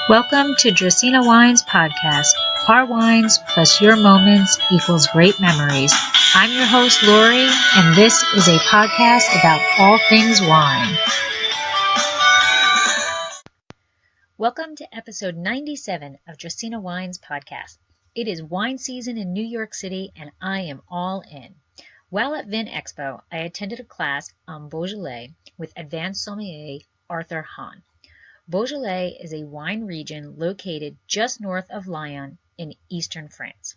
Welcome to Dracaena Wines Podcast. Our wines plus your moments equals great memories. I'm your host, Lori, and this is a podcast about all things wine. Welcome to episode 97 of Dracaena Wines Podcast. It is wine season in New York City, and I am all in. While at VinExpo, I attended a class on Beaujolais with Advanced Sommelier Arthur Hon. Beaujolais is a wine region located just north of Lyon in eastern France.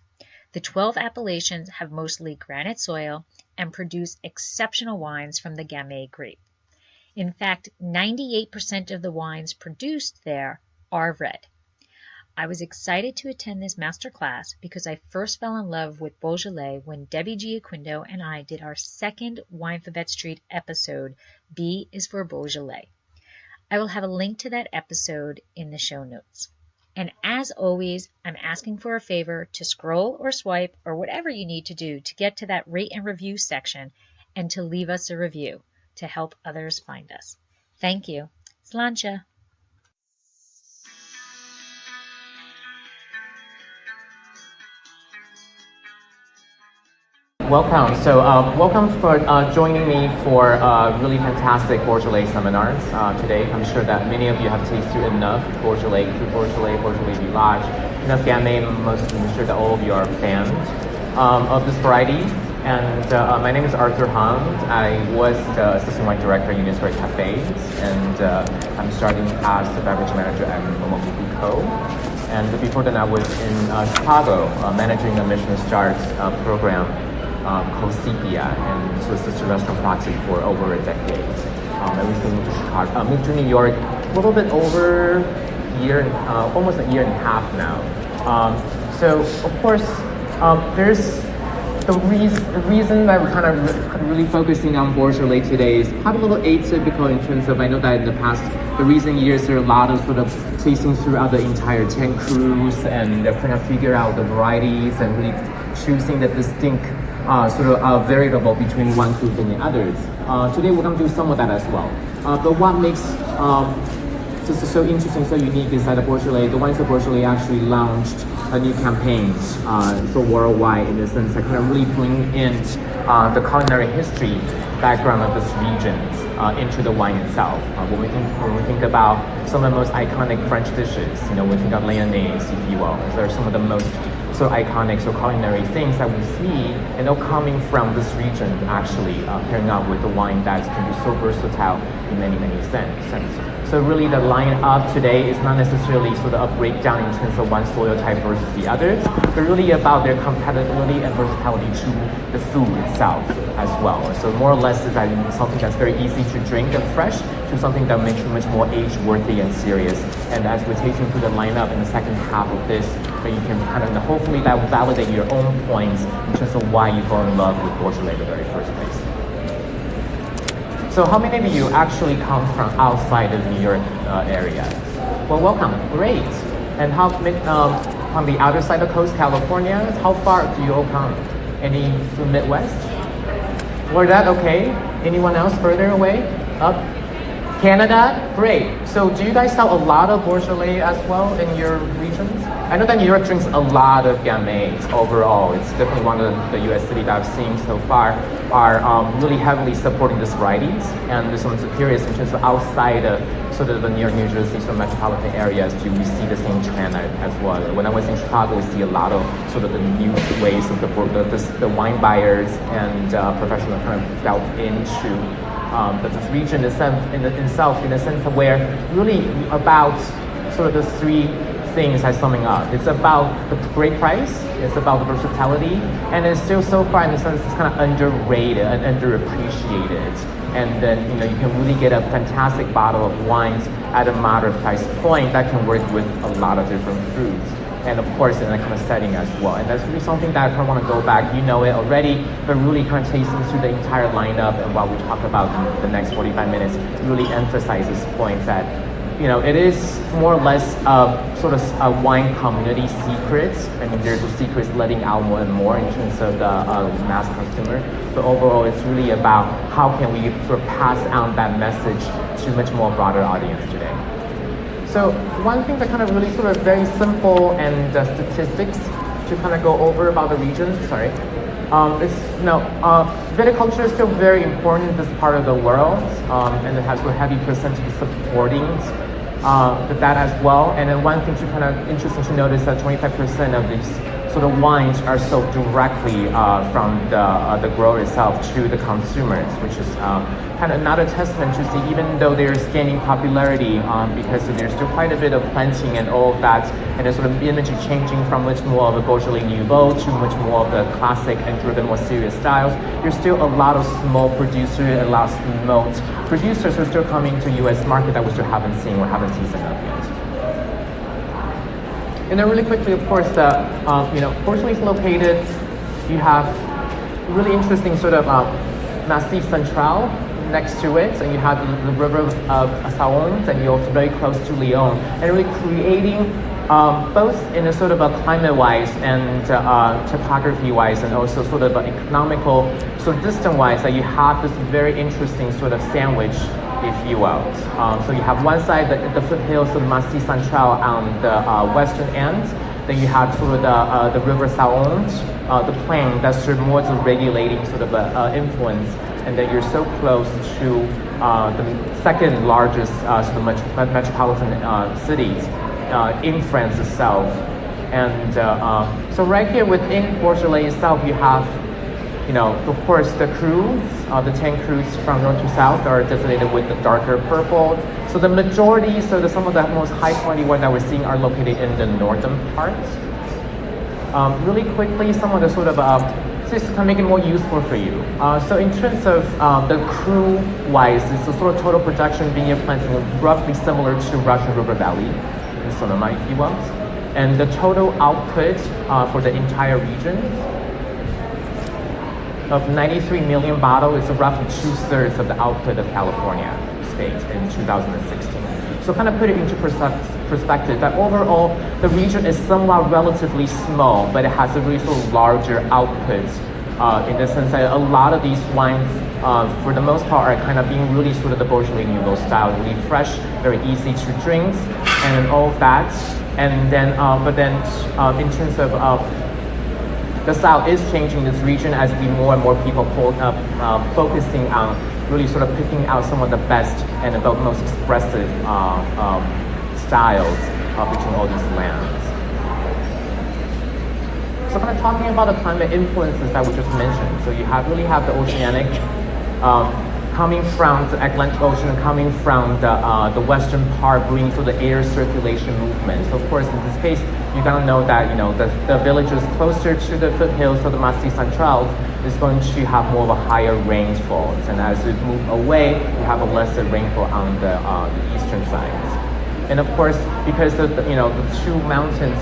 The 12 appellations have mostly granite soil and produce exceptional wines from the Gamay grape. In fact, 98% of the wines produced there are red. I was excited to attend this masterclass because I first fell in love with Beaujolais when Debbie Gioquindo and I did our second Winephabet Street episode, B is for Beaujolais. I will have a link to that episode in the show notes. And as always, I'm asking for a favor to scroll or swipe or whatever you need to do to get to that rate and review section and to leave us a review to help others find us. Thank you. Sláinte. Welcome. Welcome for joining me for really fantastic Beaujolais seminars today. I'm sure that many of you have tasted enough Beaujolais Village, enough Gamay. I'm sure that all of you are fans of this variety. And my name is Arthur Hon. I was the assistant wine director at Unisport Cafes, and I'm starting as the beverage manager at VinExpo. And before that, I was in Chicago managing the Michelin-starred program called Sepia, and so it's just a restaurant practice for over a decade. Everything moved to Chicago, moved to New York a little bit over a year, almost a year and a half now. So of course, there's the reason that we're kind of really focusing on Beaujolais today is probably a little atypical in terms of, I know that in the past, the recent years, there are a lot of sort of tasting throughout the entire 10 cruise and trying to figure out the varieties and really choosing the distinct variable between one group and the others. Today we're going to do some of that as well. But what makes this is so interesting, so unique is that the wines of Beaujolais actually launched a new campaign for worldwide, in the sense that kind of really bring in the culinary history background of this region into the wine itself. When we think about some of the most iconic French dishes, we think of Lyonnaise, if you will. They're some of the most iconic culinary things that we see, coming from this region, actually pairing up with the wine that can be so versatile in many senses. So really the line-up today is not necessarily sort of a breakdown in terms of one soil type versus the others, but really about their compatibility and versatility to the food itself as well. So more or less is that something that's very easy to drink and fresh to something that makes it much more age-worthy and serious. And as we're taking through the lineup in the second half of this, that you can kind of, hopefully that will validate your own points in terms of why you fall in love with Beaujolais in the very first place. So how many of you actually come from outside of New York area? Well, welcome, great. And how from the outer side of the coast, California, how far do you all come? Any from Midwest? Florida, okay. Anyone else further away? Up? Canada, great. So do you guys sell a lot of Beaujolais as well in your regions? I know that New York drinks a lot of Gamay overall. It's definitely one of the U.S. cities that I've seen so far are really heavily supporting these varieties. And there's some curious in terms of outside of sort of the New York, New Jersey, sort of metropolitan areas, do we see the same trend as well? When I was in Chicago, we see a lot of sort of the new ways of the wine buyers and professionals kind of delve into but this region itself, in a sense of where really about sort of the three things as summing up. It's about the great price, it's about the versatility, and it's still so far in the sense it's kind of underrated and underappreciated. And then you can really get a fantastic bottle of wines at a moderate price point that can work with a lot of different foods. And of course in that kind of setting as well. And that's really something that I kind of want to go back, you know it already, but really kind of tasting through the entire lineup and what we talk about in the next 45 minutes really emphasizes points that, it is more or less sort of a wine community secret. I mean, there's the secrets letting out more and more in terms of the mass consumer. But overall, it's really about how can we sort of pass on that message to a much more broader audience today. So one thing that kind of really sort of very simple and statistics to kind of go over about the region, viticulture is still very important in this part of the world, and it has a heavy percentage supporting that as well. And then one thing to kind of interesting to notice that 25% of these sort of wines are sold directly from the grower itself to the consumers, which is kind of another testament to see, even though they're gaining popularity because there's still quite a bit of planting and all of that, and the sort of image is changing from much more of a Beaujolais Nouveau to much more of the classic and driven more serious styles. There's still a lot of small producers, a lot of small producers who are still coming to U.S. market that we still haven't seen or haven't seasoned up yet. And then really quickly, of course, Beaujolais is located, you have really interesting sort of Massif Central next to it, and you have the river of Saône, and you're also very close to Lyon, and really creating both in a sort of a climate-wise and topography-wise, and also sort of economical, sort of distance-wise, that you have this very interesting sort of sandwich, if you will. So you have one side, the foothills of Massif Central on the western end. Then you have sort of the river Saône, the plain that's sort of more to regulating sort of influence. And then you're so close to the second largest sort of metropolitan cities in France itself. And so right here within Beaujolais itself, you have, of course, the crus, the 10 crus from north to south are designated with the darker purple. So the majority, some of the most high quality ones that we're seeing are located in the northern parts. Really quickly, some of the sort of, just to make it more useful for you. So in terms of the cru-wise, it's a sort of total production vineyard planting roughly similar to Russian River Valley in Sonoma, if you want. And the total output for the entire region of 93 million bottles is roughly 2/3 of the output of California state in 2016. So kind of put it into perspective that overall the region is somewhat relatively small, but it has a really sort of larger output in the sense that a lot of these wines for the most part are kind of being really sort of the Beaujolais Nouveau style, really fresh, very easy to drink, and all of that. And then, in terms of the style is changing this region as more and more people focusing on really sort of picking out some of the best and the most expressive styles between all these lands. So kind of talking about the climate influences that we just mentioned. So you really have the oceanic coming from the Atlantic Ocean, coming from the western part, bringing through the air circulation movement. So of course, in this case, you gotta know that the villages closer to the foothills of the Massif Central is going to have more of a higher rainfall, and as it move away, you have a lesser rainfall on the eastern sides. And of course, because of the two mountains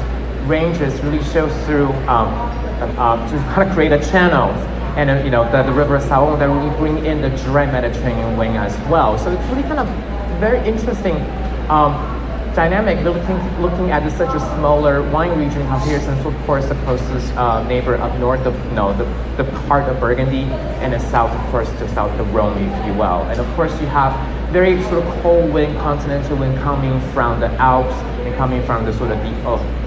ranges really shows through to kind of create a channel. And the river Saône that really bring in the dry Mediterranean wind as well. So it's really kind of very interesting dynamic looking at such a smaller wine region comparison to, of course, the closest neighbor up north of the part of Burgundy, and the south, of course, to south of Rhone, if you will. And of course, you have very sort of cold wind, continental wind coming from the Alps and coming from the sort of the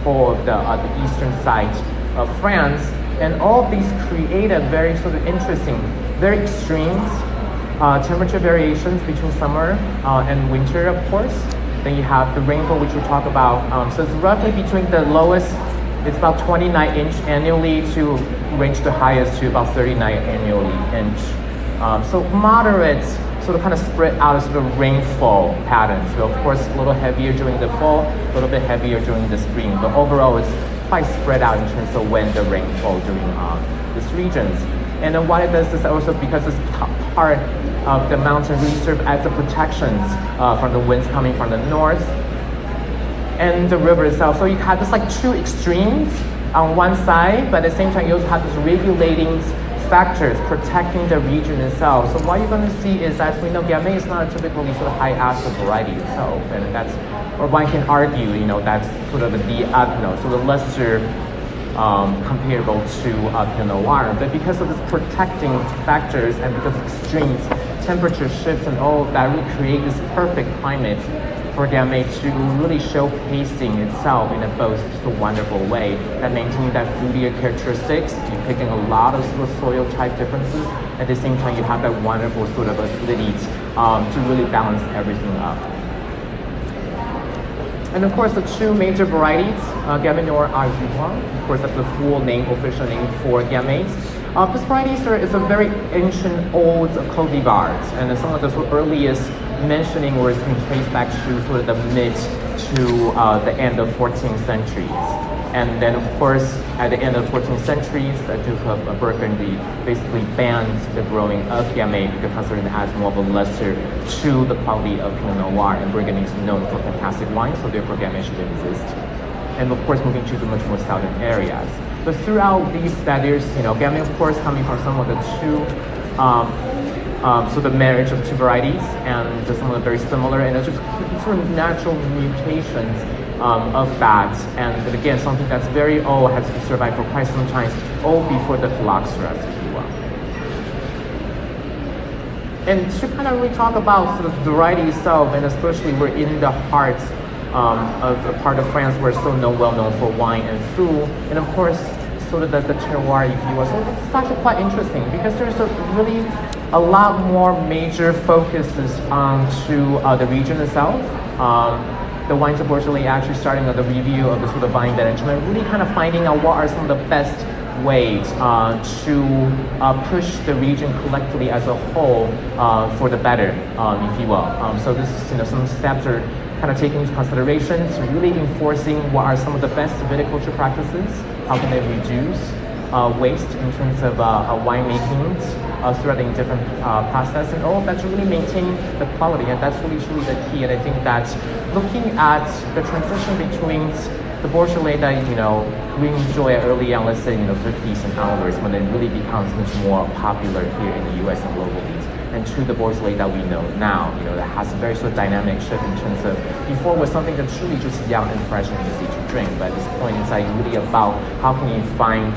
whole of the eastern side of France. And all of these create a very sort of interesting, very extreme temperature variations between summer and winter, of course. Then you have the rainfall, which we'll talk about. So it's roughly between the lowest, it's about 29 inch annually, to range the highest to about 39 annually inch. So moderate, sort of kind of spread out sort of rainfall patterns. So of course, a little heavier during the fall, a little bit heavier during the spring. But overall, it's quite spread out in terms of when the rainfall during these regions. And then what it does is also, because this part of the mountain really serve as a protection from the winds coming from the north and the river itself. So you have this like two extremes on one side, but at the same time you also have this regulating factors protecting the region itself. So what you're going to see is, as we know, Gamay is not a typically sort of high acid variety itself, and that's, or one can argue, that's sort of sort of lesser comparable to Pinot Noir. But because of this protecting factors and because of extreme temperature shifts and all of that, really create this perfect climate for Gamay to really showcasing itself in a most wonderful way that maintaining that fruitier characteristics. You're picking a lot of soil type differences. At the same time, you have that wonderful sort of acidity to really balance everything up. And of course, the two major varieties, Gamay Noir Arthur Hon, of course, that's the full name, official name for Gamay. This variety is a very ancient old cultivars, and some of the earliest mentioning was can trace back to sort of the mid to the end of 14th centuries. And then, of course, at the end of 14th centuries, the Duke of Burgundy basically banned the growing of Gamay because considered it as more of a lesser to the quality of Pinot Noir, and Burgundy is known for fantastic wine, so therefore Gamay should exist. And of course, moving to the much more southern areas. But throughout these studies, Gamay, of course, coming from some of the two, so the marriage of two varieties, and just some of the very similar, and it's just sort of natural mutations of that. And again, something that's very old, has survived for quite some time, old before the phylloxera, if you will. And to kind of really talk about sort of the variety itself, and especially we're in the heart of a part of France where it's so well known for wine and food, and of course sort of the terroir, if you will. So it's actually quite interesting because there's really a lot more major focuses onto the region itself. The Wines of Beaujolais actually starting the review of the sort of vine management, really kind of finding out what are some of the best ways to push the region collectively as a whole for the better, if you will. So this is some steps are kind of taking into consideration to really enforcing what are some of the best viticulture practices, how can they reduce waste in terms of winemaking throughout the different process, and all of that to really maintain the quality, and that's really truly the key. And I think that looking at the transition between the Beaujolais that we enjoy early on, let's say 50s and onwards, when it really becomes much more popular here in the US and globally, and to the Beaujolais that we know now, that has a very sort of dynamic shift in terms of before was something that's truly just young and fresh and easy to drink, but at this point it's like really about how can you find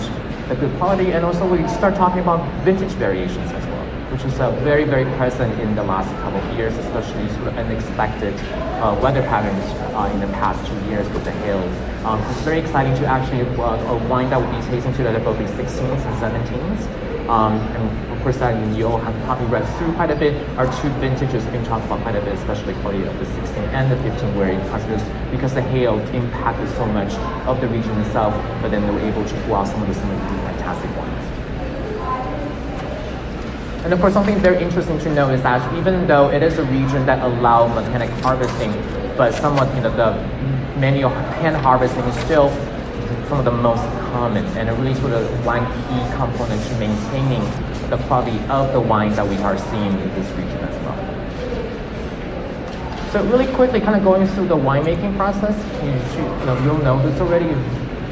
the good quality, and also we start talking about vintage variations as well, which is very, very present in the last couple of years, especially sort of unexpected weather patterns in the past 2 years with the hails. It's very exciting to actually a wine that we'll be tasting today, both the 16s and 17s. And of course, you all have probably read through quite a bit. Our two vintages being talked about quite a bit, especially quality of the 16 and the 15, where it considers because the hail impacted so much of the region itself, but then they were able to pull out some really fantastic wines. And of course, something very interesting to know is that even though it is a region that allows mechanic harvesting, but somewhat the manual hand harvesting is still some of the most common, and it really sort of one key component to maintaining the quality of the wines that we are seeing in this region as well. So really quickly, kind of going through the winemaking process, you'll know this already.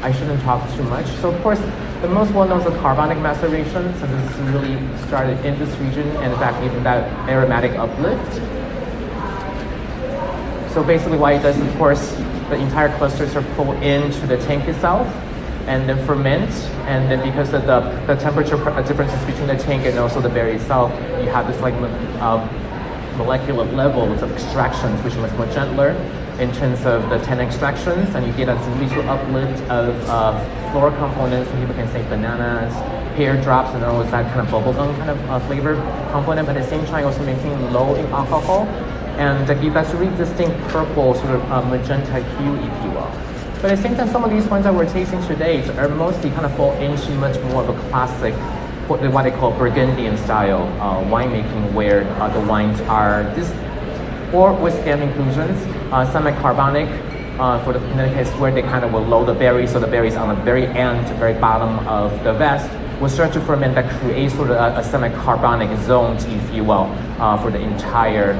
I shouldn't talk too much. So of course, the most well-known is the carbonic maceration. So this really started in this region, and in fact, even that aromatic uplift. So basically, what it does, of course, the entire clusters are pulled into the tank itself, and then ferment. And then because of the temperature differences between the tank and also the berry itself, you have this like molecular levels of extractions, which are much more gentler in terms of the tannin extractions, and you get a really sort of uplift of floral components. Some people can say bananas, pear drops, and all that kind of bubblegum kind of flavor component, but at the same time also maintaining low in alcohol, and give us a really distinct purple sort of magenta hue, if you will. But at the same time, some of these wines that we're tasting today are mostly kind of fall into much more of a classic, what they call Burgundian style winemaking, where the wines are or with stem inclusions, semi-carbonic, for the in that case where they kind of will load the berries, so the berries on the very end, very bottom of the vest will start to ferment, that creates sort of a semi-carbonic zone, if you will, for the entire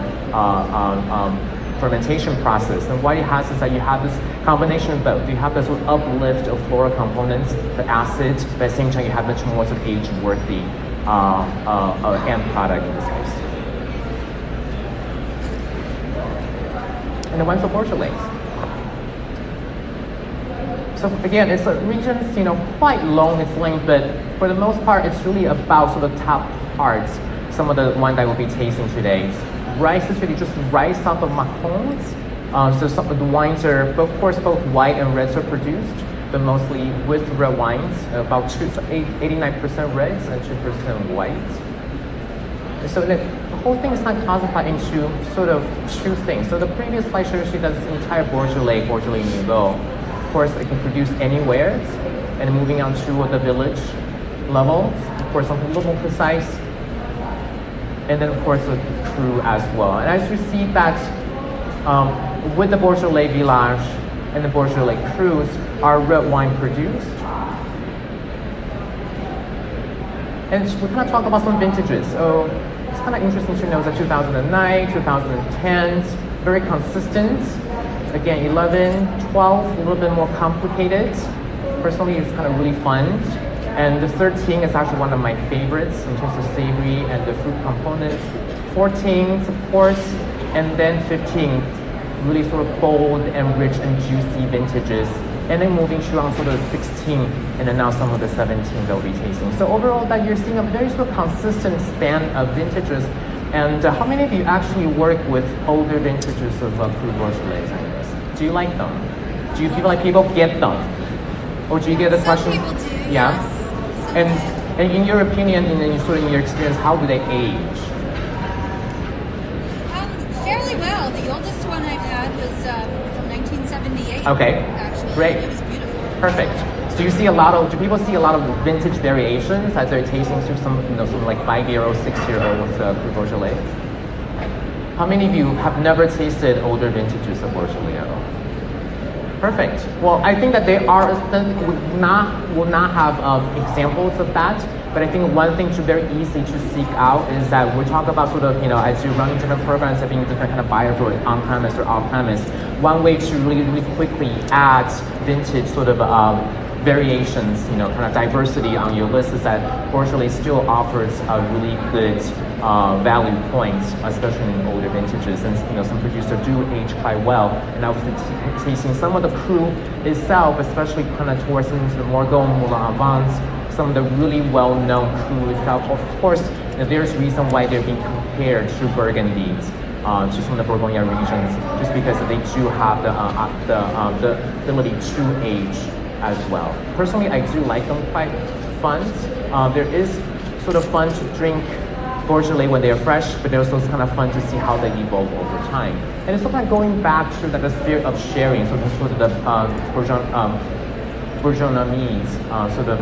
fermentation process. And what it has is that you have this combination of both. You have this sort of uplift of floral components, the acid, but at the same time you have much more sort of age-worthy end product in this case. And the wines of Beaujolais. So again, it's a region, quite long its length, but for the most part, it's really about sort of top parts. Some of the wine that we'll be tasting today. Right situated just right south of Marrans, So some of the wines are, of course, both white and reds are produced, but mostly with red wines, about 89% reds and 2% white. So the whole thing is not classified into sort of two things. So the previous slide shows you that this entire Beaujolais Nouveau. Of course, it can produce anywhere, and moving on to the village level, of course, something a little more precise, and then of course the cru as well. And as you see that with the Beaujolais village and the Beaujolais crus are red wine produced. And we kind of talk about some vintages. So it's kind of interesting to know that 2009, 2010, very consistent. Again, 11, 12, a little bit more complicated. Personally, it's kind of really fun. And the 13 is actually one of my favorites in terms of savory and the fruit components. 14, of course, and then 15, really sort of bold and rich and juicy vintages. And then moving to on sort of 16, and then now some of the 17 they'll be tasting. So overall, that you're seeing a very sort of consistent span of vintages. And how many of you actually work with older vintages of cru Beaujolais? Do you like them? Do you feel like people get them? Or do you get the question? Some people do. Yeah. Yes. And in your opinion, in sort of in your experience, how do they age? Fairly well. The oldest one I've had was from 1978. Okay. Actually, Great. It was beautiful. Perfect. So do people see a lot of vintage variations as they're tasting through some like 5-year-old, 6-year-old cru Beaujolais? How many of you have never tasted older vintages of Beaujolais at all? Perfect. Well, I think that there are, will not have examples of that, but I think one thing to very easy to seek out is that we talk about sort of, as you're running different programs and being different kind of buyer for on-premise or off-premise, one way to really, really quickly add vintage sort of variations, kind of diversity on your list is that Beaujolais still offers a really good value points, especially in older vintages. And some producers do age quite well. And I was tasting some of the cru itself, especially kind of towards into the Morgon, Moulin Avance, some of the really well-known cru itself. Of course, there's reason why they're being compared to Burgundies, to some of the Bourgogne regions, just because they do have the ability to age as well. Personally, I do like them quite fun. There is sort of fun to drink Beaujolais when they're fresh, but there's also kind of fun to see how they evolve over time. And it's sort of going back to the spirit of sharing, sort of the Bourgognese, sort of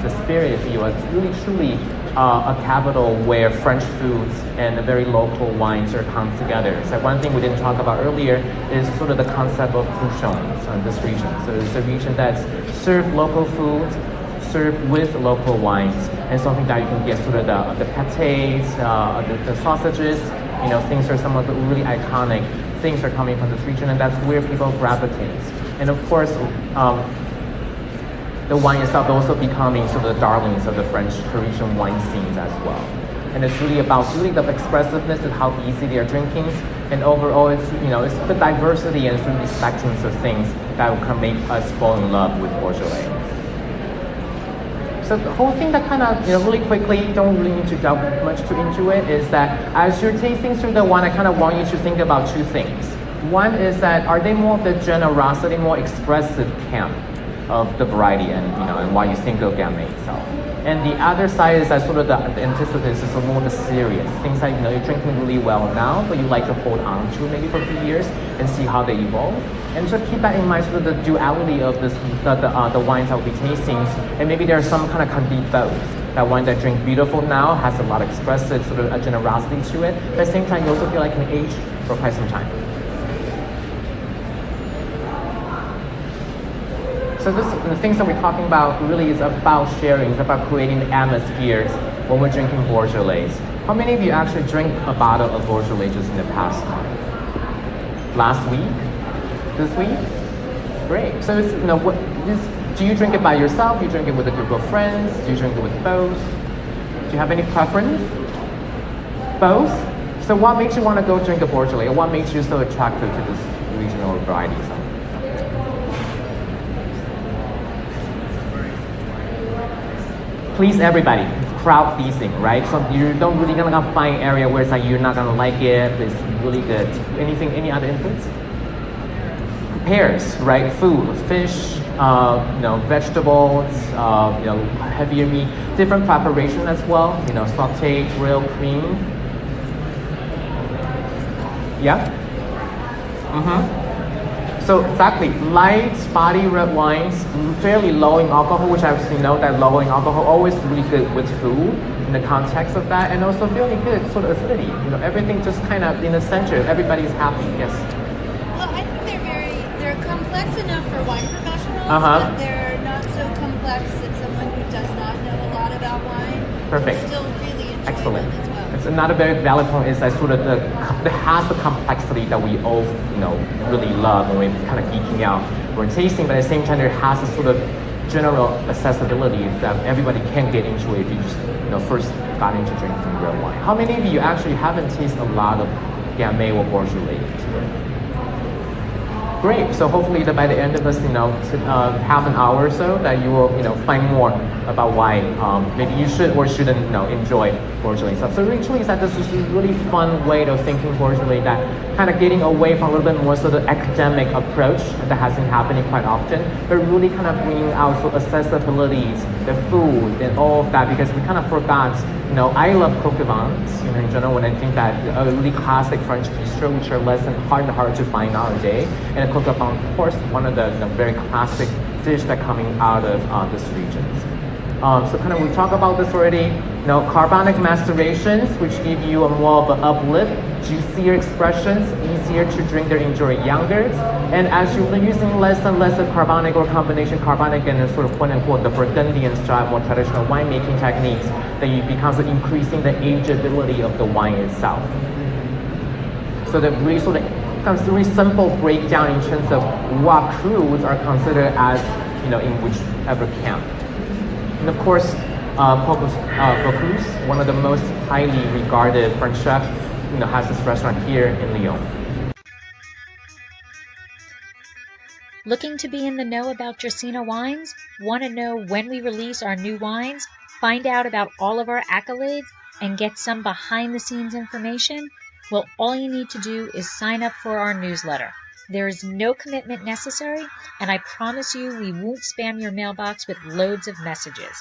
the spirit, if you will. It's really truly a capital where French foods and the very local wines are come together. So one thing we didn't talk about earlier is sort of the concept of bouchons in this region. So it's a region that's served local food, served with local wines, and something that you can get sort of the pâtés, the sausages, things are some of the really iconic things are coming from this region, and that's where people gravitate. And of course, the wine itself also becoming sort of the darlings of the French Parisian wine scenes as well. And it's really about the expressiveness and how easy they are drinking, and overall it's it's the diversity and sort of the spectrums of things that can make us fall in love with Beaujolais. So the whole thing that kind of, really quickly, don't really need to delve much too into it, is that as you're tasting through the wine, I kind of want you to think about two things. One is that, are they more of the generosity, more expressive camp of the variety and why you think of Gamay itself? And the other side is that sort of the antithesis is more the serious. Things like, you're drinking really well now, but you like to hold on to maybe for a few years and see how they evolve. And just keep that in mind, sort of the duality of this, the wines I'll be tasting. And maybe there's some kind of can be both. That wine that drink beautiful now has a lot of expressive sort of a generosity to it. But at the same time, you also feel like it can age for quite some time. So the things that we're talking about really is about sharing, it's about creating the atmospheres when we're drinking Beaujolais. How many of you actually drink a bottle of Beaujolais just in the past month? Last week? This week? Great. So it's, do you drink it by yourself? Do you drink it with a group of friends? Do you drink it with both? Do you have any preference? Both? So what makes you want to go drink a Beaujolais? What makes you so attracted to this regional variety? Please everybody, it's crowd pleasing, right? So you don't really gonna find an area where it's like you're not gonna like it, but it's really good. Any other inputs? pairs, right? Food, fish, vegetables, heavier meat, different preparation as well. Sauté, grill, cream. Yeah. So exactly, light, spotty red wines, fairly low in alcohol, which I actually know that low in alcohol always really good with food in the context of that, and also fairly good sort of acidity. Everything just kind of in the center. Everybody's happy. Yes. Well, I think they're complex enough for wine professionals, but they're not so complex that someone who does not know a lot about wine Perfect. will still really enjoy Excellent. them as well. It's another very valid point is that sort of it has the complexity that we all really love when we're kind of geeking out when tasting, but at the same time there has a sort of general accessibility that everybody can get into if you just first got into drinking real wine. How many of you actually haven't tasted a lot of Gamay or Beaujolais today? Great. So hopefully that by the end of this, half an hour or so, that you will, find more about why maybe you should or shouldn't, enjoy Beaujolais stuff. So really, that this is a really fun way of thinking Beaujolais, that kind of getting away from a little bit more sort of academic approach that has been happening quite often, but really kind of bringing out sort of accessibilities, the food and all of that, because we kind of forgot. I love coq au vins, in general, when I think that a really classic French bistro, which are less and hard to find nowadays. And a coq au vin, of course, one of the very classic dish that coming out of this regions. So kind of we talked about this already. Carbonic macerations, which give you a more of an uplift, juicier expressions, easier to drink or enjoy younger. And as you're using less and less of carbonic or combination carbonic and sort of quote unquote the Burgundian style, more traditional winemaking techniques, that you becomes increasing the ageability of the wine itself. So the really sort of comes really simple breakdown in terms of what crus are considered as, in whichever camp. And of course, Bocuse, one of the most highly regarded French chefs, has this restaurant here in Lyon. Looking to be in the know about Dracaena Wines? Want to know when we release our new wines? Find out about all of our accolades and get some behind-the-scenes information? Well, all you need to do is sign up for our newsletter. There is no commitment necessary, and I promise you we won't spam your mailbox with loads of messages.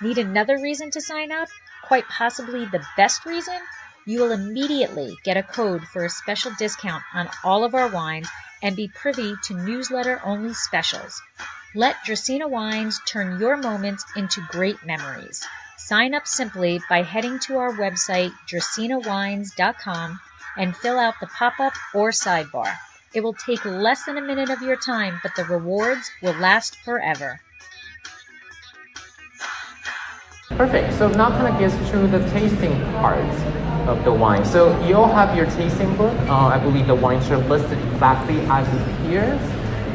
Need another reason to sign up? Quite possibly the best reason? You will immediately get a code for a special discount on all of our wines and be privy to newsletter-only specials. Let Dracaena Wines turn your moments into great memories. Sign up simply by heading to our website, dracaenawines.com, and fill out the pop-up or sidebar. It will take less than a minute of your time, but the rewards will last forever. Perfect. So now kind of gets to the tasting part of the wine. So you all have your tasting book. I believe the wines are listed exactly as it appears.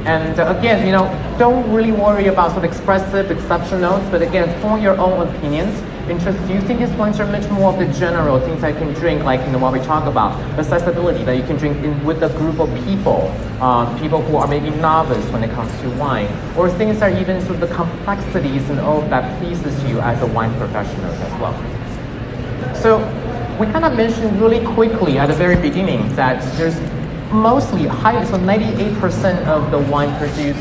And again, don't really worry about sort of expressive, exception notes, but again, form your own opinions. Do you think these wines are much more of the general things I can drink, like what we talk about, accessibility, that you can drink with a group of people, people who are maybe novice when it comes to wine, or things that are even sort of the complexities and all that pleases you as a wine professional as well. So we kind of mentioned really quickly at the very beginning that there's mostly high, so 98% of the wine produced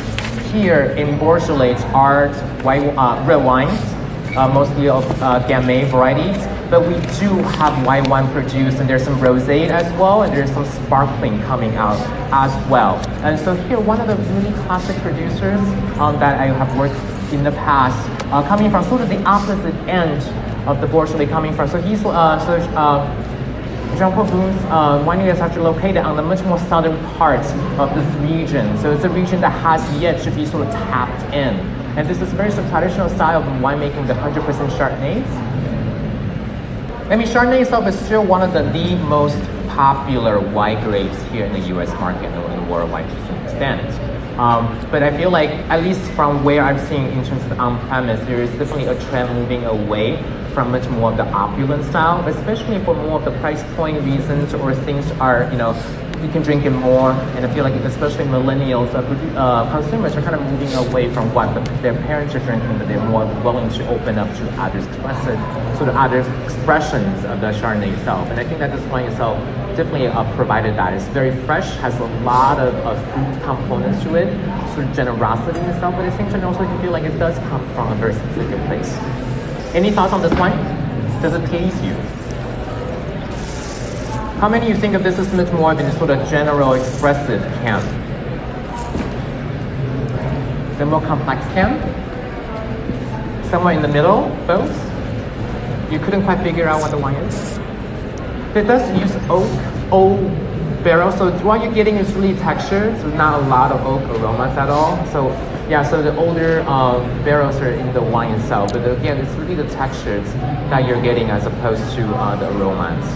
here in Beaujolais are red wines, mostly of Gamay varieties, but we do have white wine produced, and there's some rosé as well, and there's some sparkling coming out as well. And so here, one of the really classic producers that I have worked in the past, coming from sort of the opposite end of the Beaujolais, coming from, so he's Jean-Paul Brun's winery is actually located on the much more southern parts of this region. So it's a region that has yet to be sort of tapped in. And this is very traditional style of winemaking, the 100% Chardonnays. I mean, Chardonnay itself is still one of the most popular white grapes here in the U.S. market and in the worldwide to some extent. But I feel like, at least from where I'm seeing in terms of on-premise, there is definitely a trend moving away from much more of the opulent style, especially for more of the price point reasons, or things are, you can drink it more, and I feel like especially millennials, consumers are kind of moving away from what their parents are drinking, but they're more willing to open up to other expressions of the Chardonnay itself. And I think that this wine itself definitely provided that. It's very fresh, has a lot of fruit components to it, sort of generosity in itself, but at the same time also you feel like it does come from a very specific place. Any thoughts on this wine? Does it please you? How many of you think of this as much more than a sort of general expressive can? The more complex can? Somewhere in the middle, both? You couldn't quite figure out what the wine is? It does use old barrel, so what you're getting is really texture, so not a lot of oak aromas at all. So yeah, so the older barrels are in the wine itself, but again, it's really the textures that you're getting as opposed to the aromas.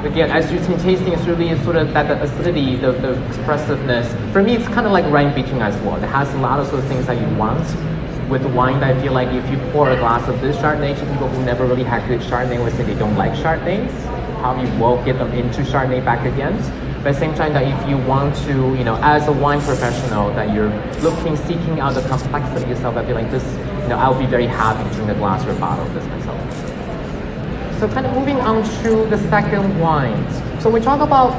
Again, as you're tasting, it's really sort of that the acidity, the expressiveness. For me, it's kind of like wine picking as well. It has a lot of sort of things that you want with wine that I feel like if you pour a glass of this Chardonnay to people who never really had good Chardonnay would say they don't like Chardonnays, probably will get them into Chardonnay back again. But at the same time that if you want to, as a wine professional, that you're seeking out the complexity yourself, I feel like this, I would be very happy to drink a glass or a bottle of this myself. So kind of moving on to the second wines. So we talk about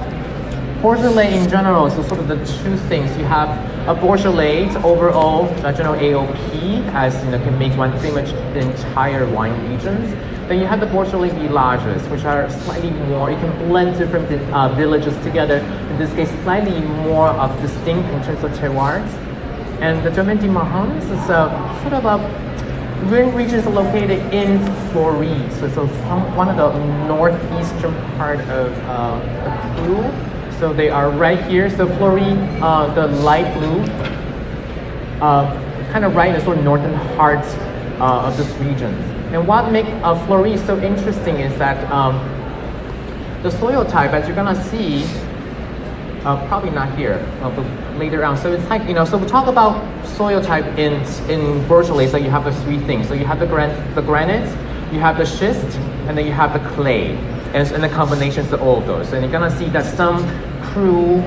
Beaujolais in general, so sort of the two things. You have a Beaujolais overall, general AOP, as can make one pretty much the entire wine regions. Then you have the Beaujolais villages, which are slightly more, you can blend different villages together. In this case, slightly more distinct in terms of terroirs. And the Domaine de Marrans is sort of a regions located in Dorees, so from one of the northeastern part of Peru. So they are right here. So Fleury, the light blue, kind of right in the sort of northern heart of this region. And what makes Fleury so interesting is that the soil type, as you're gonna see, probably not here, but later on. So it's like, so we talk about soil type in Beaujolais, so you have the three things. So you have the granite, you have the schist, and then you have the clay. And the combinations of all of those. And you're gonna see that some cru,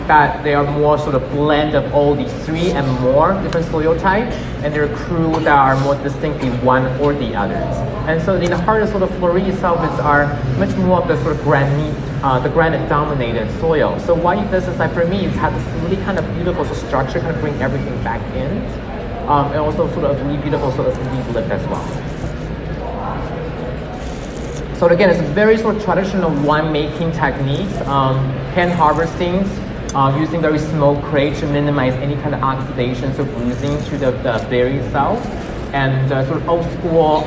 that they are more sort of blend of all these three and more different soil types, and there are cru that are more distinctly one or the others. And so in the heart of sort of Fleury itself are much more of the sort of granite dominated soil. So what it does is like for me, it's had this really kind of beautiful structure, kind of bring everything back in, and also sort of really beautiful sort of leaf lift as well. So again, it's a very sort of traditional winemaking techniques, hand harvesting, using very small crate to minimize any kind of oxidation, so bruising to the berry itself. And sort of old school,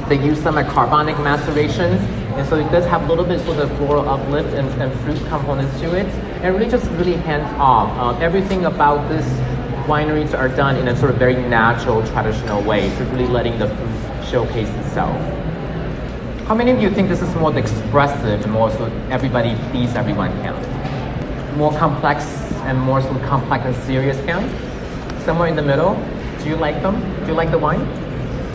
they use some carbonic macerations, and so it does have a little bit sort of floral uplift and fruit components to it, and really just really hands off. Everything about this wineries are done in a sort of very natural, traditional way, so really letting the fruit showcase itself. How many of you think this is more expressive, more so everybody please everyone can? More complex and more sort of complex and serious can? Somewhere in the middle? Do you like them? Do you like the wine?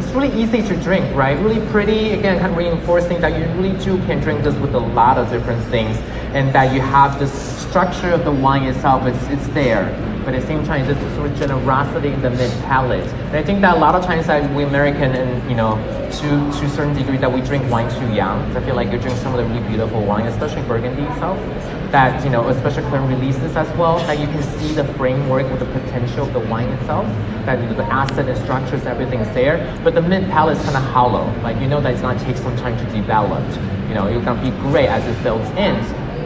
It's really easy to drink, right? Really pretty, again, kind of reinforcing that you really too can drink this with a lot of different things, and that you have this structure of the wine itself, it's there. But at the same time, this sort of generosity in the mid-palate. And I think that a lot of times that we American, and to a certain degree, that we drink wine too young. So I feel like you drink some of the really beautiful wine, especially Burgundy itself, that, especially current releases as well, that you can see the framework with the potential of the wine itself, that the acid and structures, everything's there, but the mid-palate is kind of hollow. Like, that it's going to take some time to develop. It's going to be great as it builds in,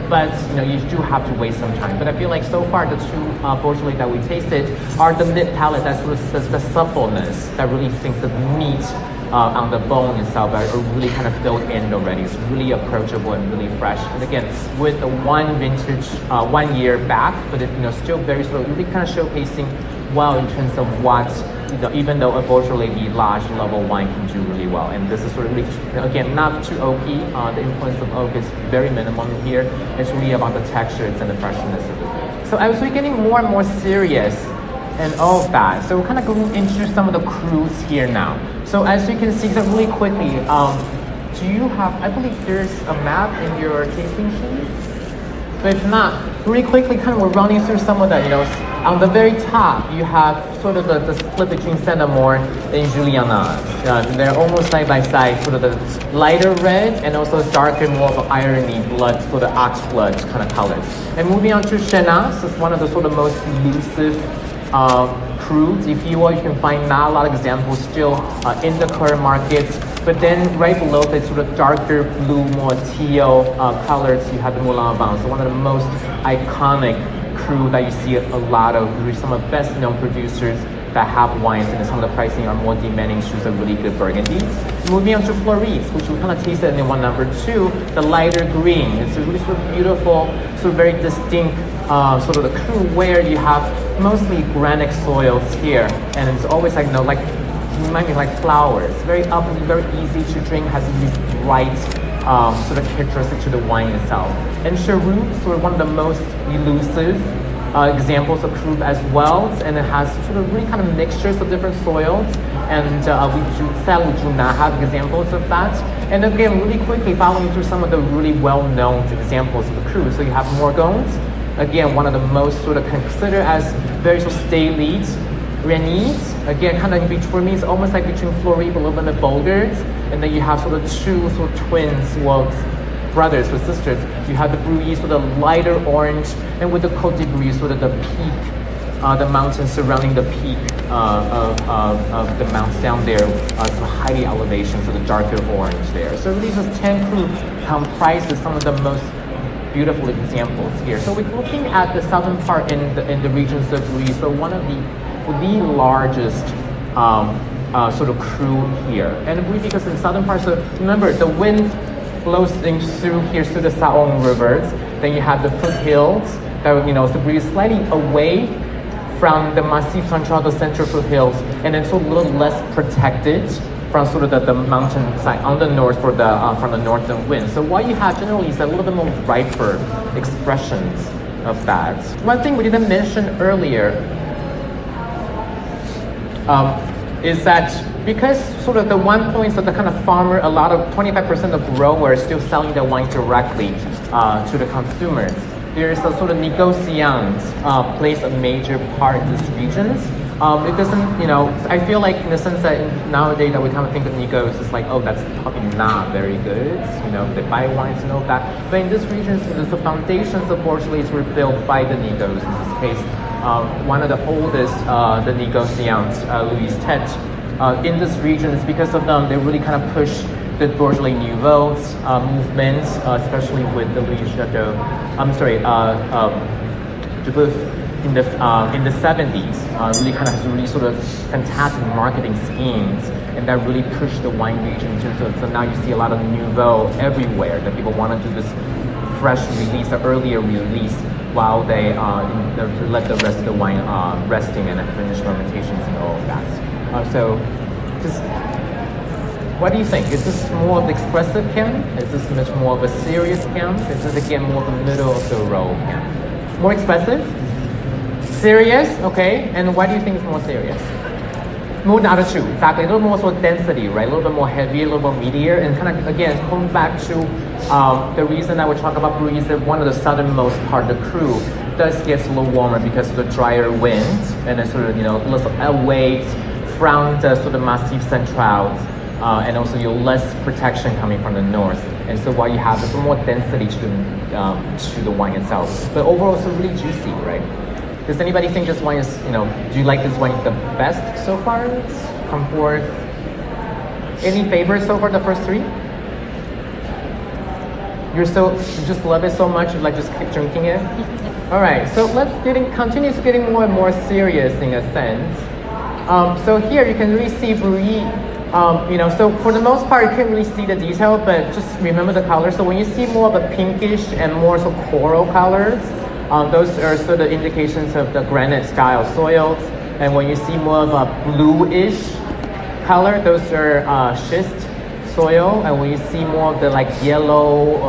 but you do have to wait some time. But I feel like so far the two Beaujolais that we tasted are the mid-palate, that's sort of the suppleness that really thinks the meat on the bone itself are really kind of filled in already. It's really approachable and really fresh. And again, with the one vintage, 1 year back, but it's still very sort of really kind of showcasing well in terms of what, even though a Beaujolais large level wine can do really well. And this is sort of really, again, not too oaky. The influence of oak is very minimum here. It's really about the textures and the freshness of it. So as we're getting more and more serious and all of that, so we're kind of going into some of the crus here now. So as you can see, that really quickly, do you have, I believe there's a map in your tasting sheet. But if not, really quickly, kind of we're running through some of the, on the very top, you have sort of the split between Centimore and Juliana. They're almost side by side, sort of the lighter red and also darker, more of irony blood, sort of ox blood kind of colors. And moving on to Chenas, it's one of the sort of most elusive crudes, if you will. You can find not a lot of examples still in the current market. But then right below the sort of darker blue, more teal colors, you have the Moulin Vent. So one of the most iconic crude that you see a lot of, really some of the best known producers that have wines, and some of the pricing are more demanding, choose a really good Burgundies. Moving on to Fleuries, which we kind of tasted in one number 2, the lighter green. It's a really sort of beautiful, sort of very distinct sort of the crude where you have mostly granite soils here, and it's always like, remind me like flowers. Very uppity, very easy to drink, has these bright sort of characteristic to the wine itself. And Cheroux, sort of one of the most elusive examples of crude as well, and it has sort of really kind of mixtures of different soils, and we do not have examples of that. And again, really quickly following through some of the really well-known examples of the crude. So you have Morgons, again, one of the most sort of considered as very sort of stately. Rennes, again, kind of in between, for me, it's almost like between Fleury, but a little bit bolder. And then you have sort of two sort of twins, well, brothers or sisters. You have the Bruy, sort of lighter orange, and with the Côte de Brie, sort of the peak, the mountains surrounding the peak of the mountains down there, some high elevation, so the darker orange there. So really, this 10 crude comprises some of the most beautiful examples here. So we're looking at the southern part in the regions of Bruy. So one of the largest sort of crude here. And because in the southern part, so remember, the wind blows through here through the Saône rivers. Then you have the foothills that, so breeze slightly away from the Massif Central, the central foothills, and then so a little less protected from sort of the mountain side on the north for the from the northern wind. So what you have generally is a little bit more riper expressions of that. One thing we didn't mention earlier is that because sort of the one point of the kind of farmer, a lot of 25% of growers still selling the wine directly to the consumers. There is a sort of negociant plays a major part in these regions. It doesn't, I feel like in the sense that nowadays that we kind of think of negos, it's like, oh, that's probably not very good. They buy wines and all that. But in this region, the foundations of Beaujolais were built by the negos. In this case, one of the oldest, the negociants, Louis Tête, in this region, is because of them, they really kind of push the Beaujolais Nouveau movement, especially with the Louis Chateau. Duboeuf in the 70s, really kind of has really sort of fantastic marketing schemes, and that really pushed the wine region in terms of, so now you see a lot of Nouveau everywhere, that people want to do this fresh release, or earlier release, while they let the rest of the wine resting and finish fermentations and all of that. So, just what do you think? Is this more of the expressive camp? Is this much more of a serious camp? Is this again more of the middle of the road camp? More expressive? Serious? Okay. And why do you think it's more serious? More than other two, exactly. A little more sort of density, right? A little bit more heavy, a little bit meatier, and kind of again going back to the reason that we talk about Bruy is that one of the southernmost part of the cru does get a little warmer because of the drier winds, and then sort of a little away from the sort of Massif Central, and also less protection coming from the north, and so while you have a little more density to the wine itself, but overall it's really juicy, right? Does anybody think this wine is, do you like this wine the best so far? Come forward. Any favorites so far, the first three? You just love it so much, you like just keep drinking it? All right, so let's continue getting more and more serious in a sense. So here you can really see Bruy, so for the most part you can't really see the detail, but just remember the color. So when you see more of a pinkish and more so coral colors, those are sort of indications of the granite style soils. And when you see more of a bluish color, those are schist soil. And when you see more of the like yellow,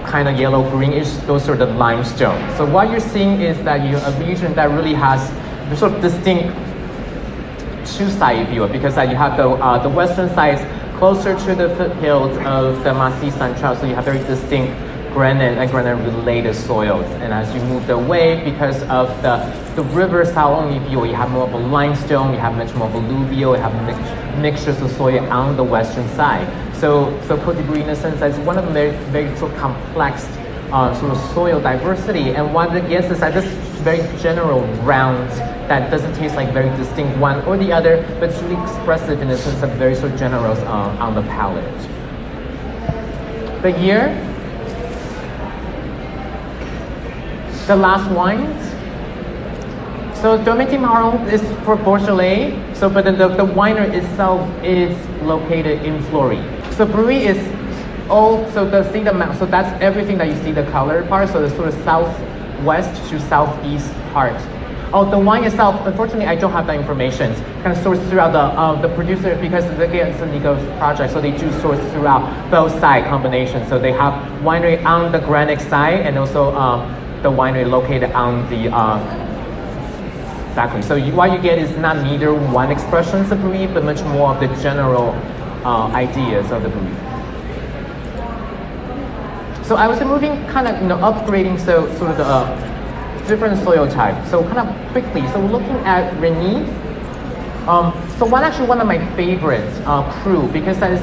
kind of yellow greenish, those are the limestone. So what you're seeing is that you have a region that really has the sort of distinct two sides, if you will, because you have the western side closer to the foothills of the Massif Central, so you have very distinct granite and granite-related soils. And as you moved away, because of the river Saone, you have more of a limestone, you have much more of alluvial, you have mixtures of soil on the western side. So Côte de Brie, in a sense, is one of the very sort of complex sort of soil diversity. And one of the guesses that this very general round that doesn't taste like very distinct one or the other, but it's really expressive in the sense of very sort of generous on the palate. The year, the last wines. So Domaine Marrans is for Beaujolais. So, but the winery itself is located in Fleury. So Brie is all, so so that's everything that you see the color part. So the sort of southwest to southeast part. Oh, the wine itself, unfortunately, I don't have that information. It's kind of sourced throughout the producer, because again, it's a Nico's project, so they do source throughout both side combinations. So they have winery on the granite side, and also the winery located on the exactly. So what you get is not neither one expressions of Brie, but much more of the general ideas of the Brie. So I was moving kind of, upgrading, so sort of the different soil types. So kind of quickly, so looking at Rennie, so one of my favorites, Cru, because that is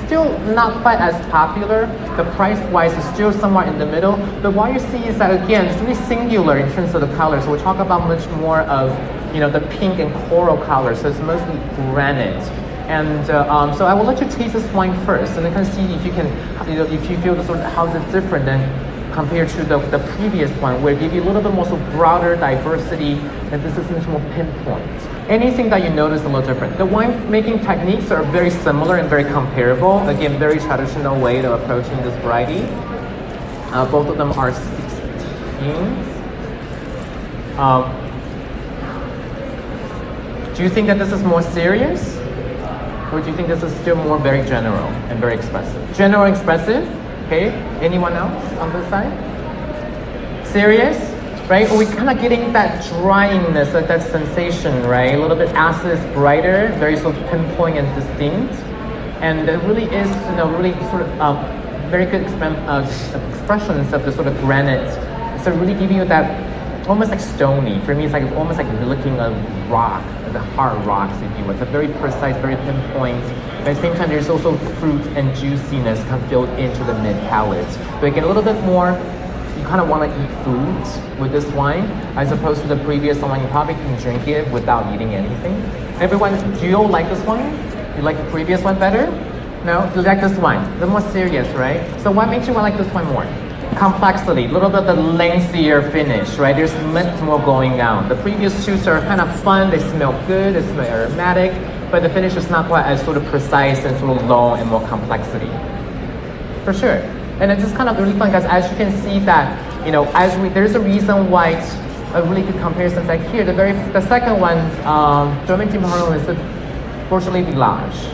still not quite as popular. The price-wise is still somewhere in the middle. But what you see is that, again, it's really singular in terms of the color. So we'll talk about much more of, the pink and coral color. So it's mostly granite. And so I will let you taste this wine first, and then kind of see if you can, if you feel the sort of how is it different than compared to the previous one, where it gives you a little bit more sort of broader diversity, and this is much more pinpoint. Anything that you notice a little different. The wine making techniques are very similar and very comparable. Again, very traditional way of approaching this variety. Both of them are 16s. Do you think that this is more serious? Or do you think this is still more very general and very expressive? General and expressive, okay. Anyone else on this side? Serious, right? We're kind of getting that dryiness, that sensation, right? A little bit acid, brighter, very sort of pinpoint and distinct. And it really is, really sort of very good expressions of the sort of granite. So really giving you that almost like stony. For me, it's like almost like licking a rock, the hard rocks, if you will. It's a very precise, very pinpoint. But at the same time, there's also fruit and juiciness kind of filled into the mid palate. But again, a little bit more, you kind of want to eat food with this wine, as opposed to the previous wine. You probably can drink it without eating anything. Everyone, do you all like this wine? You like the previous one better? No? You like this wine? The more serious, right? So what makes you like this one more? Complexity, a little bit of the lengthier finish, right? There's much more going on. The previous two are kind of fun, they smell good, they smell aromatic, but the finish is not quite as sort of precise and sort of long and more complexity. For sure. And it's just kind of really fun, because as you can see that, there's a reason why it's a really good comparison. Like here, the second one, Domaine Marrans is the Beaujolais village.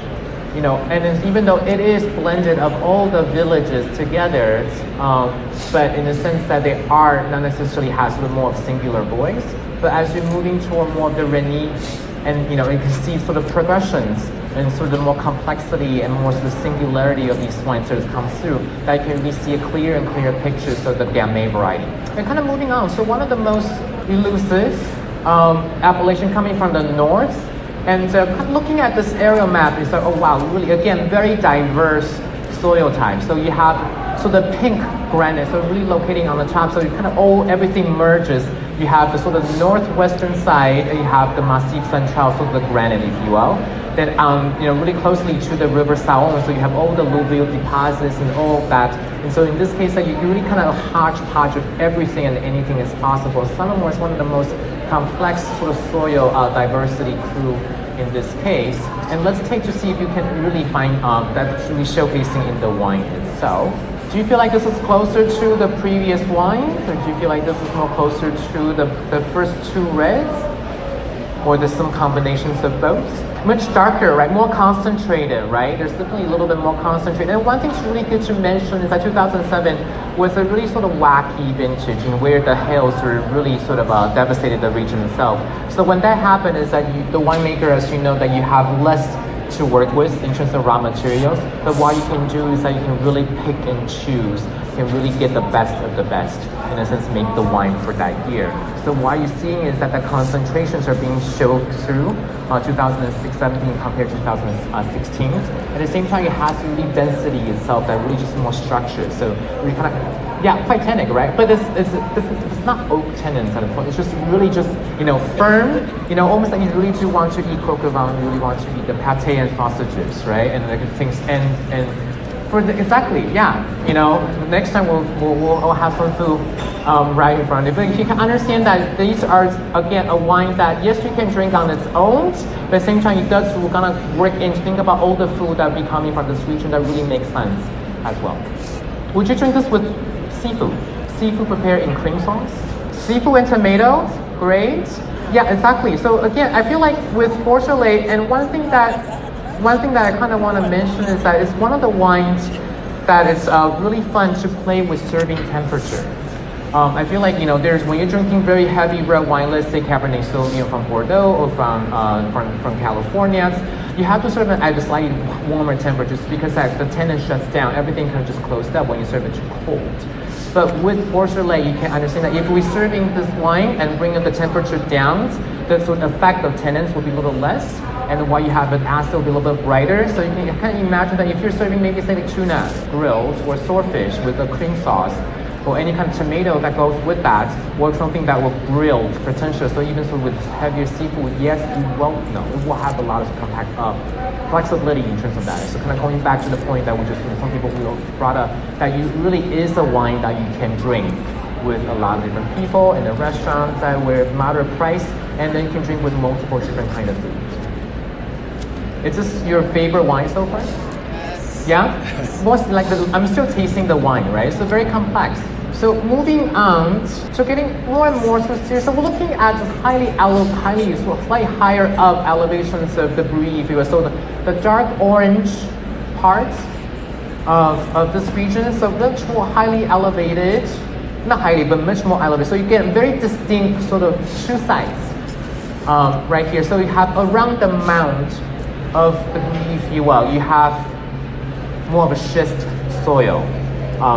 And even though it is blended of all the villages together, but in the sense that they are not necessarily has sort of more of singular voice. But as you're moving toward more of the Rennie, and you can see sort of progressions and sort of more complexity and more sort of singularity of these wines sort of comes through, that you can really see a clear and clear pictures of the Gamay variety. And kind of moving on, so one of the most elusive appellation coming from the north. And looking at this aerial map, is like, oh wow, really, again, very diverse soil types. So you have, the pink granite, so really locating on the top, so you kind of everything merges. You have the sort of northwestern side, and you have the Massif Central, so the granite, if you will. Then, really closely to the river Saone, so you have all the alluvial deposits and all of that. And so in this case, you really kind of hodgepodge of everything and anything is possible. Samoa is one of the most complex sort of soil diversity crew in this case. And let's take to see if you can really find that really showcasing in the wine itself. Do you feel like this is closer to the previous wines, or do you feel like this is more closer to the first two reds? Or there's some combinations of both? Much darker, right? More concentrated, right? There's definitely a little bit more concentrated. And one thing's really good to mention is that 2007 was a really sort of wacky vintage, in where the hails were really sort of devastated the region itself. So when that happened, is that the winemaker, as you know, that you have less to work with in terms of raw materials. But what you can do is that you can really pick and choose can really get the best of the best, in a sense, make the wine for that year. So what you're seeing is that the concentrations are being shown through 2017 compared to 2016. At the same time, it has really density itself that really just more structured. So we kind of, yeah, quite tannic, right? But it's not oak tannins at a point. It's just really just, firm, almost like you really do want to eat coq au vin, you really want to eat the pate and sausages, right? And like things, and for exactly, yeah. Next time we'll have some food right in front of you. But you can understand that these are, again, a wine that, yes, you can drink on its own, but at the same time, it does, we're gonna work in to think about all the food that will be coming from this region that really makes sense as well. Would you drink this with seafood? Seafood prepared in cream sauce? Seafood and tomatoes? Great. Yeah, exactly. So again, I feel like with Beaujolais, and one thing that I kind of want to mention is that it's one of the wines that is really fun to play with serving temperature. I feel like, there's, when you're drinking very heavy red wine, let's say Cabernet Sauvignon from Bordeaux or from California, you have to serve it at a slightly warmer temperatures because the tannin shuts down. Everything kind of just closed up when you serve it too cold. But with Beaujolais, you can understand that if we're serving this wine and bringing the temperature down, the sort of effect of tannins will be a little less, and while you have an acid will be a little bit brighter. So you can kind of imagine that if you're serving maybe say like tuna grilled or swordfish with a cream sauce, or any kind of tomato that goes with that, or something that will grilled potential. So even so with heavier seafood, yes, you won't know. It will have a lot of flexibility in terms of that. So kind of going back to the point that some people will brought up, that it really is a wine that you can drink with a lot of different people in the restaurants that were moderate price, and then you can drink with multiple different kind of foods. Is this your favorite wine so far? Yeah? Most like I'm still tasting the wine, right? So very complex. So moving on, so getting more and more so serious. So we're looking at slightly higher up elevations of the Brie, if you will. So the dark orange parts of this region, so much more highly elevated, not highly, but much more elevated. So you get very distinct sort of two sides right here. So you have around the mount of the Brie, if you will, you have more of a schist soil.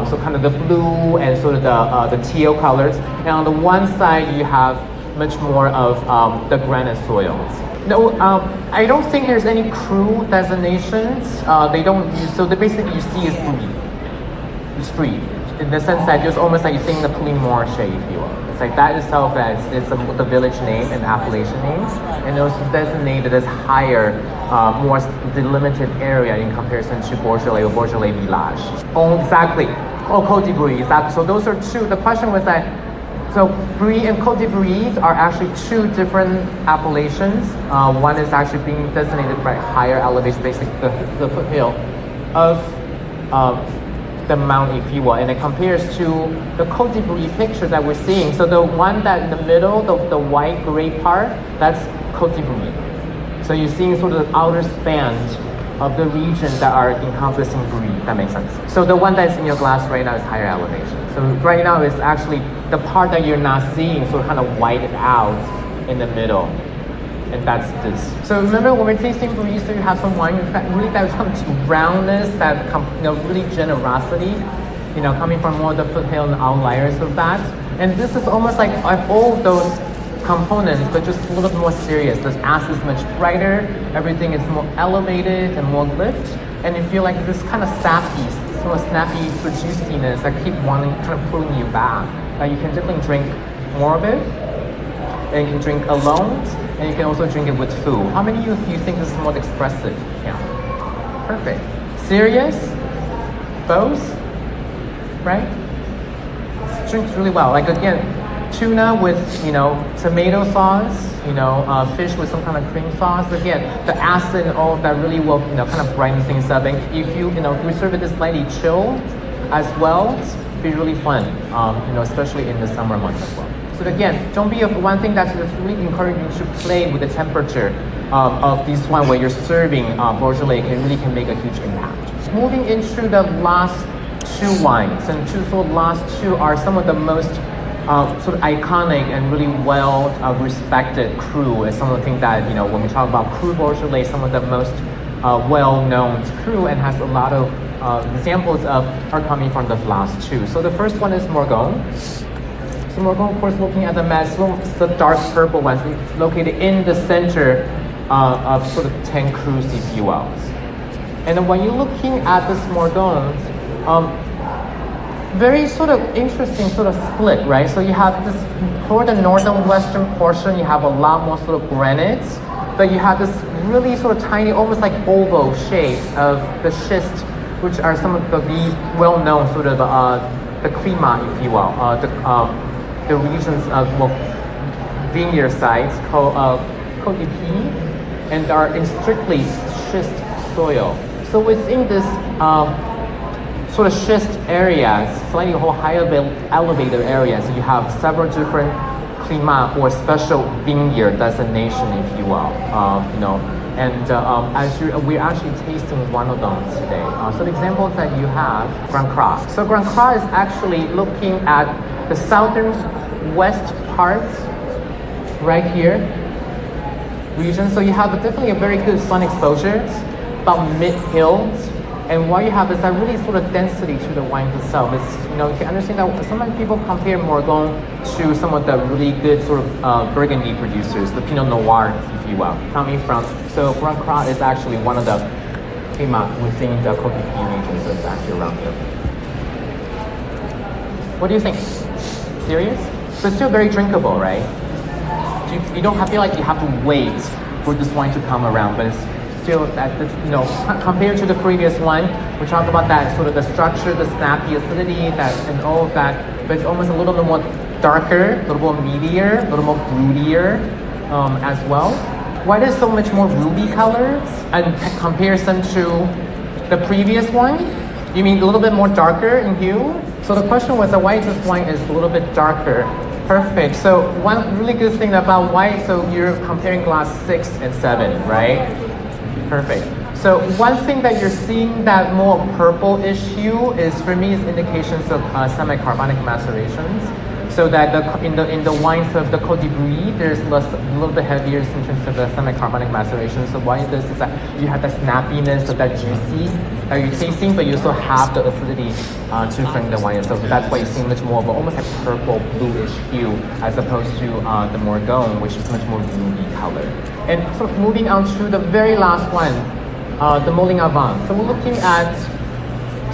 So kind of the blue and sort of the teal colors. And on the one side, you have much more of the granite soils. No, I don't think there's any cru designations. They don't use, so the basically you see is Brie. It's Brie. In the sense that it's almost like you're seeing the Pouilly Marche, if you will. It's like that itself, it's the village name and appellation name, and it was designated as higher, more delimited area in comparison to Beaujolais or Beaujolais Village. Oh, exactly. Oh, Côte de Brie, exactly. So those are two. The question was that, so Brie and Côte de Brie are actually two different appellations. One is actually being designated by higher elevation, basically the foothill of the mount, if you will, and it compares to the Côte de Brie picture that we're seeing. So the one that in the middle, the white gray part, that's Côte de Brie. So you're seeing sort of the outer span of the region that are encompassing Brie. That makes sense. So the one that's in your glass right now is higher elevation. So right now is actually the part that you're not seeing, so kind of whited out in the middle. And that's this. So remember when we're tasting Brie, so you have some wine that really that comes to roundness, that really generosity, coming from more of the foothill and outliers of that. And this is almost like all those components, but just a little bit more serious. The acid is much brighter, everything is more elevated and more lift, and you feel like this kind of sappy, sort of snappy sort of juiciness that keep kind of pulling you back. That you can definitely drink more of it, and you can drink alone, and you can also drink it with food. How many of you think this is more expressive? Yeah. Perfect. Serious? Both? Right? It drinks really well. Like again, tuna with, tomato sauce, fish with some kind of cream sauce. Again, the acid and all of that really will, kind of brighten things up. And if you, if we serve it slightly chilled as well, it'll be really fun, especially in the summer months as well. So again, don't be one thing that's really encouraging to play with the temperature of this one where you're serving Beaujolais can make a huge impact. Moving into the last two wines, and last two are some of the most sort of iconic and really well respected cru, is some of the things that, when we talk about cru Beaujolais, some of the most well-known cru, and has a lot of the samples are coming from the last two. So the first one is Morgon. So Morgon, of course, looking at the map, the dark purple one, it's located in the center of sort of 10 Crus, if you will. And then when you're looking at this Morgon, very sort of interesting sort of split, right? So you have this, toward the northern western portion, you have a lot more sort of granite, but you have this really sort of tiny, almost like oval shape of the schist, which are some of the well-known sort of the clima, if you will, the regions of vineyard sites called Côte d'Épine, and are in strictly schist soil. So within this sort of schist areas, slightly higher elevated areas, you have several different climat or special vineyard designation, if you will. We're actually tasting one of them today. So the examples that you have, Grand Cru. So Grand Cru is actually looking at the southern west part, right here, region. So you have definitely a very good sun exposure, about mid-hills. And what you have is that really sort of density to the wine itself. It's, you can understand that some people compare Morgon to some of the really good sort of Burgundy producers, the Pinot Noir, if you will, coming from. So Grand Cru is actually one of the climat within the Côte d'Épine region, so it's actually around here. What do you think? Serious? So it's still very drinkable, right? You don't feel like you have to wait for this wine to come around, but it's still that, compared to the previous one, we talked about that sort of the structure, the snappy acidity, and all of that, but it's almost a little bit more darker, a little more meatier, a little more broodier as well. Why is so much more ruby colors in comparison to the previous one? You mean a little bit more darker in hue? So the question was, why is this wine is a little bit darker? Perfect. So one really good thing about why, so you're comparing glass 6 and 7, right? Perfect. So one thing that you're seeing that more purple-ish hue is, for me, is indications of semi-carbonic macerations. So that in the wines of the Côte d'Épine, there's a little bit heavier in terms of the semi-carbonic maceration. So why this is that you have the snappiness of that juicy that you're tasting, but you also have the acidity to frame the wine. So that's why you see much more of almost like purple, bluish hue as opposed to the Morgon, which is much more ruby color. And so moving on to the very last one, the Moulin Avant. So we're looking at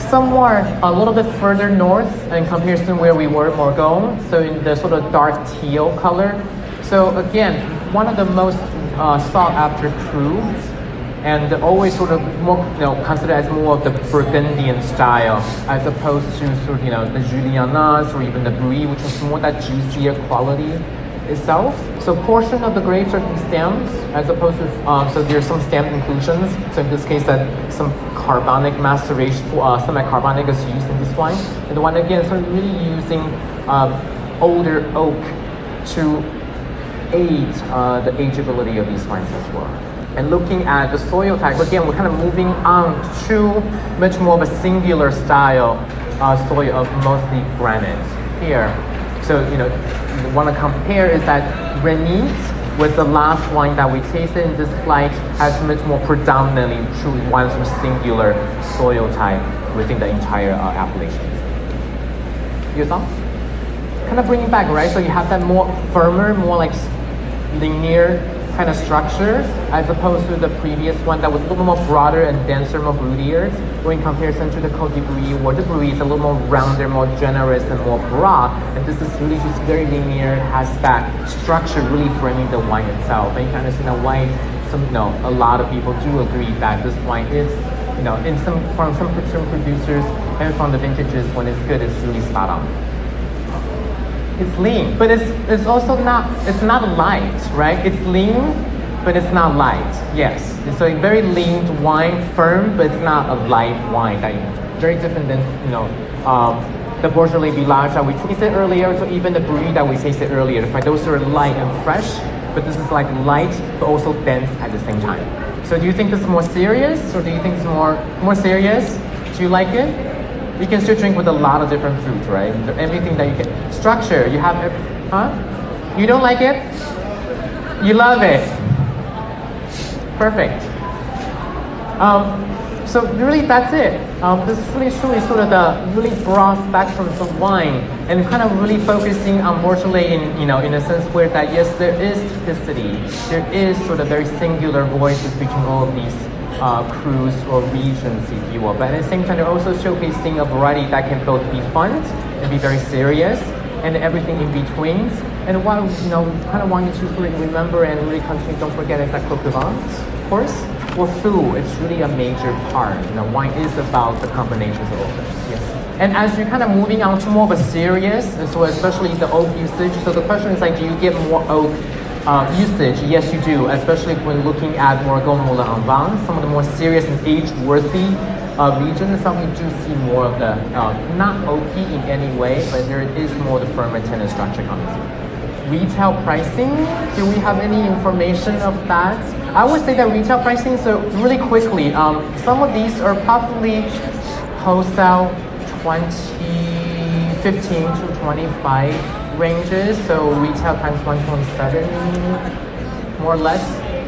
somewhere a little bit further north in comparison where we were, Morgon, so in the sort of dark teal color. So again, one of the most sought after crus, and always sort of more, considered as more of the Burgundian style, as opposed to sort of, the Julianas or even the Brun, which is more that juicier quality itself. So portion of the grapes are stems, as opposed to, so there's some stem inclusions. So in this case, that some carbonic maceration, semi-carbonic is used in this wine. And the one again, so really using older oak to aid the ageability of these wines as well. And looking at the soil type, again, we're kind of moving on to much more of a singular style soil of mostly granite here. So, the one to compare is that granite was the last wine that we tasted in this flight, has much more predominantly truly one sort of singular soil type within the entire appellations. Your thoughts? Kind of bringing back, right? So you have that more firmer, more like linear kind of structure, as opposed to the previous one that was a little more broader and denser, more broodier, or in comparison to the Côte d'Épine, where the Brun is a little more rounder, more generous, and more broad, and this is really just very linear, has that structure really framing the wine itself. And you can understand why a lot of people do agree that this wine is, from some producers and from the vintages, when it's good, it's really spot on. It's lean, but it's also not light, right? It's lean, but it's not light. Yes, it's a very lean wine, firm, but it's not a light wine. Very different than the Beaujolais Village that we tasted earlier, so even the Brun that we tasted earlier. Right? Those are light and fresh, but this is like light, but also dense at the same time. So do you think this is more serious, or do you think it's more serious? Do you like it? You can still drink with a lot of different fruits, right? Everything that you can. Structure, you have, You don't like it? You love it. Perfect. So really, that's it. This is really truly sort of the really broad spectrums of wine, and kind of really focusing on Beaujolais in a sense where that yes, there is typicity, there is sort of very singular voices between all of these crus or regions, if you will. But at the same time, they're also showcasing a variety that can both be fun and be very serious, and everything in between. And what kind of want you to really remember and really continue, don't forget, is that coq de vin, of course. Well, food, it's really a major part. Wine is about the combinations of all this. Yes. And as you're kind of moving on to more of a serious, and so especially the oak usage. So the question is like, do you get more oak usage? Yes, you do, especially when looking at more Moulin en Vin, some of the more serious and age-worthy regions. Some we do see more of the not oaky in any way, but there is more of the fermented structure coming through. Retail pricing, do we have any information of that? I would say that retail pricing, so really quickly, some of these are probably wholesale 15 to 25 ranges, so retail times 1.7 more or less.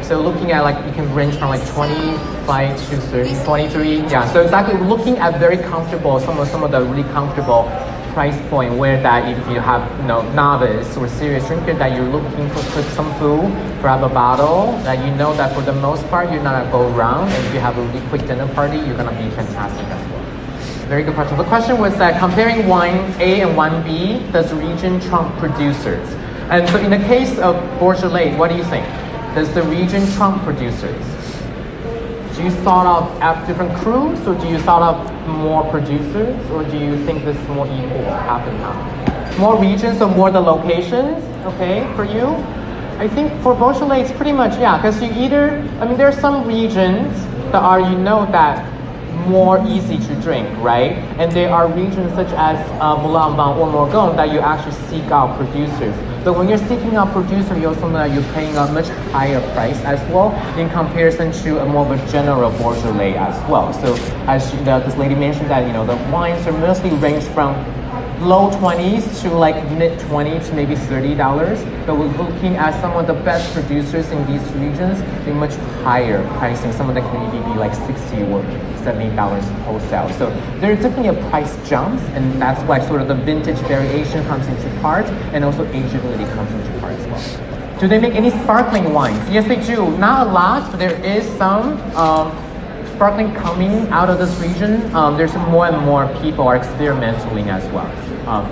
So looking at like, you can range from like 25 to 30, 23, yeah. So exactly looking at very comfortable, some of the really comfortable price point where that if you have novice or serious drinker that you're looking for some food, grab a bottle that that for the most part you're not gonna go around, and if you have a really quick dinner party, you're gonna be fantastic as well. Very good question. The question was that comparing wine A and wine B, does the region trump producers? And so in the case of Beaujolais, what do you think? Does the region trump producers? Do you thought of different crus, or do you thought of more producers, or do you think this is more equal, half and half? More regions, so more the locations, okay, for you? I think for Beaujolais, it's pretty much, yeah, because you either, there are some regions that are, that more easy to drink, right? And there are regions such as Moulin en Vin or Morgon that you actually seek out producers. But when you're seeking out producer, you also know that you're paying a much higher price as well in comparison to a more of a general Beaujolais as well. So as this lady mentioned that, the wines are mostly range from low 20s to like mid 20s to maybe $30. But we're looking at some of the best producers in these regions, they're much higher pricing. Some of them can even be like $60 or $70 wholesale. So there's definitely a price jump, and that's why sort of the vintage variation comes into part, and also ageability comes into part as well. Do they make any sparkling wines? Yes, they do. Not a lot, but there is some sparkling coming out of this region. There's more and more people are experimenting as well.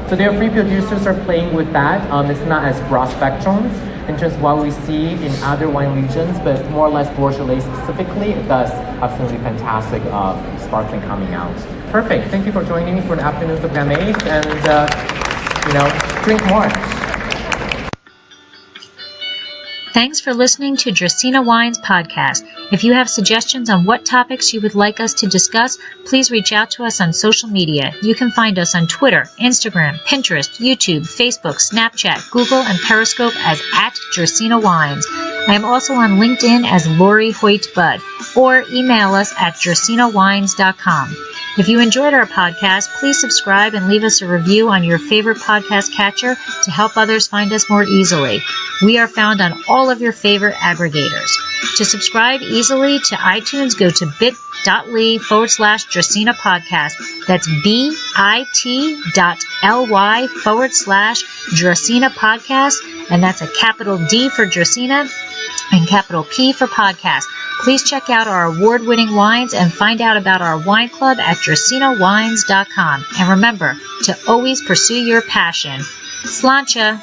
So there are free producers are playing with that. It's not as broad spectrums and just what we see in other wine regions, but more or less Beaujolais specifically, it does absolutely fantastic sparkling coming out. Perfect. Thank you for joining me for the afternoons of Gamay, and drink more. Thanks for listening to Dracaena Wines Podcast. If you have suggestions on what topics you would like us to discuss, please reach out to us on social media. You can find us on Twitter, Instagram, Pinterest, YouTube, Facebook, Snapchat, Google, and Periscope as @Dracaena Wines. I am also on LinkedIn as Lori Hoyt Budd, or email us at dracaenawines.com. If you enjoyed our podcast, please subscribe and leave us a review on your favorite podcast catcher to help others find us more easily. We are found on all of your favorite aggregators. To subscribe easily to iTunes, go to bit.ly/Dracaena Podcast. That's bit.ly/Dracaena Podcast. And that's a capital D for Dracaena and capital P for podcast. Please check out our award-winning wines and find out about our wine club at dracaenawines.com. And remember to always pursue your passion. Sláinte!